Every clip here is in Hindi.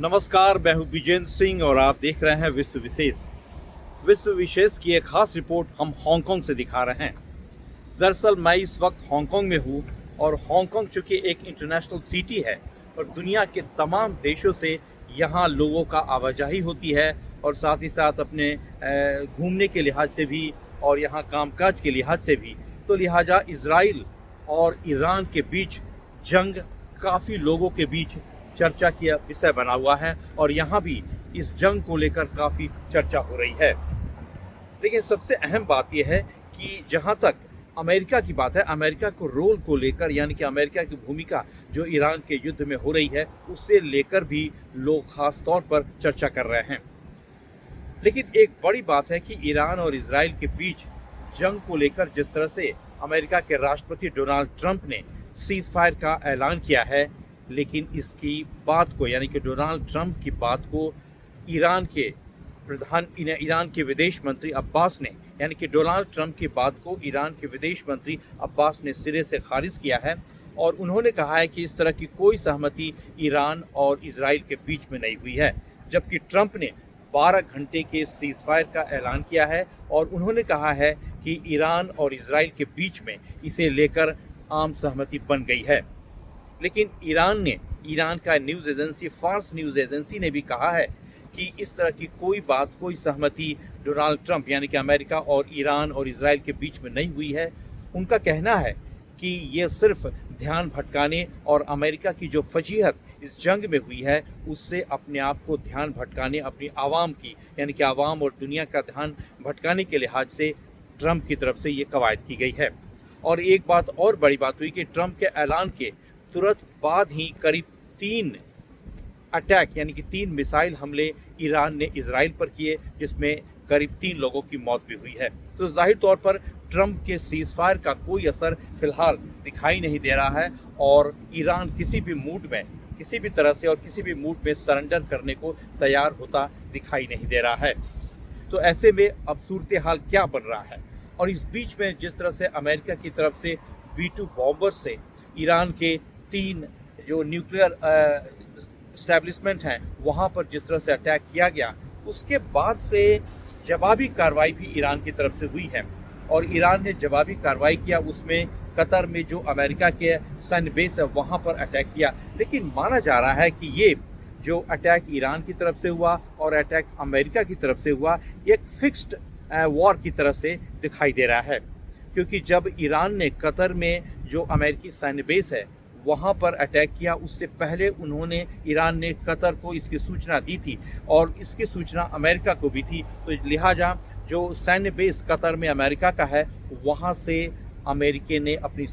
नमस्कार, मैं हूं विजेंद्र सिंह और आप देख रहे हैं विश्व विशेष। विश्व विशेष की एक खास रिपोर्ट हम हांगकांग से दिखा रहे हैं। दरअसल मैं इस वक्त हांगकांग में हूं और हांगकांग चूंकि एक इंटरनेशनल सिटी है और दुनिया के तमाम देशों से यहां लोगों का आवाजाही होती है और साथ ही साथ अपने घूमने के लिहाज से भी और यहां कामकाज के लिहाज से भी। तो लिहाजा इजराइल और ईरान के बीच जंग काफ़ी लोगों के बीच चर्चा की विषय बना हुआ है और यहाँ भी इस जंग को लेकर काफ़ी चर्चा हो रही है। लेकिन सबसे अहम बात यह है कि जहाँ तक अमेरिका की बात है, अमेरिका को रोल को लेकर यानी कि अमेरिका की भूमिका जो ईरान के युद्ध में हो रही है उससे लेकर भी लोग खास तौर पर चर्चा कर रहे हैं। लेकिन एक बड़ी बात है कि ईरान और इजराइल के बीच जंग को लेकर जिस तरह से अमेरिका के राष्ट्रपति डोनाल्ड ट्रंप ने सीज फायर का ऐलान किया है, लेकिन इसकी बात को यानी कि डोनाल्ड ट्रंप की बात को ईरान के विदेश मंत्री अब्बास ने यानी कि डोनाल्ड ट्रंप की बात को ईरान के विदेश मंत्री अब्बास ने सिरे से खारिज किया है और उन्होंने कहा है कि इस तरह की कोई सहमति ईरान और इजराइल के बीच में नहीं हुई है। जबकि ट्रंप ने 12 घंटे के सीज फायर का ऐलान किया है और उन्होंने कहा है कि ईरान और इजराइल के बीच में इसे लेकर आम सहमति बन गई है। लेकिन ईरान का news agency Fars news agency ने भी कहा है कि इस तरह की कोई सहमति डोनाल्ड ट्रंप यानी कि अमेरिका और ईरान और इजराइल के बीच में नहीं हुई है। उनका कहना है कि ये सिर्फ ध्यान भटकाने और अमेरिका की जो फजीहत इस जंग में हुई है उससे अपने आप को ध्यान भटकाने, अपनी आवाम की यानी कि आवाम और दुनिया का ध्यान भटकाने के लिहाज से ट्रंप की तरफ से ये कवायद की गई है। और एक बात और बड़ी बात हुई कि ट्रंप के ऐलान के तुरंत बाद ही करीब 3 अटैक यानी कि 3 मिसाइल हमले ईरान ने इजराइल पर किए, जिसमें करीब 3 लोगों की मौत भी हुई है। तो जाहिर तौर पर ट्रंप के सीज फायर का कोई असर फिलहाल दिखाई नहीं दे रहा है और ईरान किसी भी तरह से और किसी भी मूड में सरेंडर करने को तैयार होता दिखाई नहीं दे रहा है। तो ऐसे में अब सूरत हाल क्या बन रहा है? और इस बीच में जिस तरह से अमेरिका की तरफ से B-2 बॉम्बर से ईरान के 3 जो न्यूक्लियर एस्टेब्लिशमेंट हैं वहाँ पर जिस तरह से अटैक किया गया, उसके बाद से जवाबी कार्रवाई भी ईरान की तरफ से हुई है और ईरान ने जवाबी कार्रवाई किया। उसमें कतर में जो अमेरिका के सैन्य बेस है वहाँ पर अटैक किया। लेकिन माना जा रहा है कि ये जो अटैक ईरान की तरफ से हुआ और अटैक अमेरिका की तरफ से हुआ एक फिक्स्ड वॉर की तरह से दिखाई दे रहा है, क्योंकि जब ईरान ने कतर में जो अमेरिकी सैन्य बेस है वहाँ पर अटैक किया उससे पहले ईरान ने कतर को इसकी सूचना दी थी और इसकी सूचना अमेरिका को भी थी। तो लिहाजा जो सैन्य बेस कतर में अमेरिका का है वहाँ से अमेरिका ने अपनी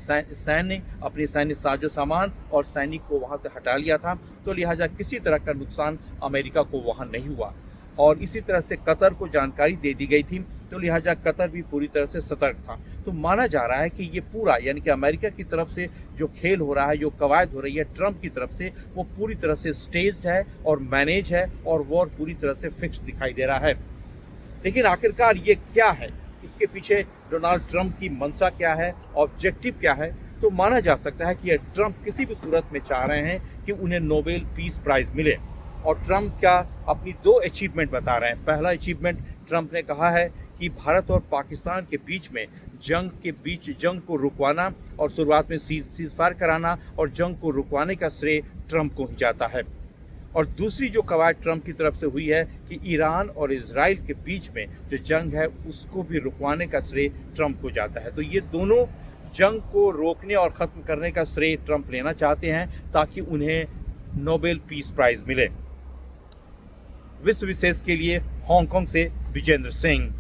सैन्य साजो सामान और सैनिक को वहाँ से हटा लिया था। तो लिहाजा किसी तरह का नुकसान अमेरिका को वहाँ नहीं हुआ और इसी तरह से कतर को जानकारी दे दी गई थी। तो लिहाजा कतर भी पूरी तरह से सतर्क था। तो माना जा रहा है कि ये पूरा यानी कि अमेरिका की तरफ से जो खेल हो रहा है, जो कवायद हो रही है ट्रंप की तरफ से, वो पूरी तरह से स्टेज्ड है और मैनेज है और वॉर पूरी तरह से फिक्स दिखाई दे रहा है। लेकिन आखिरकार ये क्या है, इसके पीछे डोनाल्ड ट्रंप की मंशा क्या है, ऑब्जेक्टिव क्या है? तो माना जा सकता है कि ये ट्रंप किसी भी सूरत में चाह रहे हैं कि उन्हें नोबेल पीस प्राइज़ मिले और ट्रंप क्या अपनी 2 अचीवमेंट बता रहे हैं। पहला अचीवमेंट ट्रंप ने कहा है कि भारत और पाकिस्तान के बीच में जंग को रुकवाना और शुरुआत में सीज फायर कराना और जंग को रुकवाने का श्रेय ट्रंप को ही जाता है। और दूसरी जो कवायद ट्रंप की तरफ से हुई है कि ईरान और इजराइल के बीच में जो जंग है उसको भी रुकवाने का श्रेय ट्रंप को जाता है। तो ये दोनों जंग को रोकने और ख़त्म करने का श्रेय ट्रंप लेना चाहते हैं ताकि उन्हें नोबेल पीस प्राइज़ मिले। विश्व विशेष के लिए हांगकांग से विजेंद्र सिंह।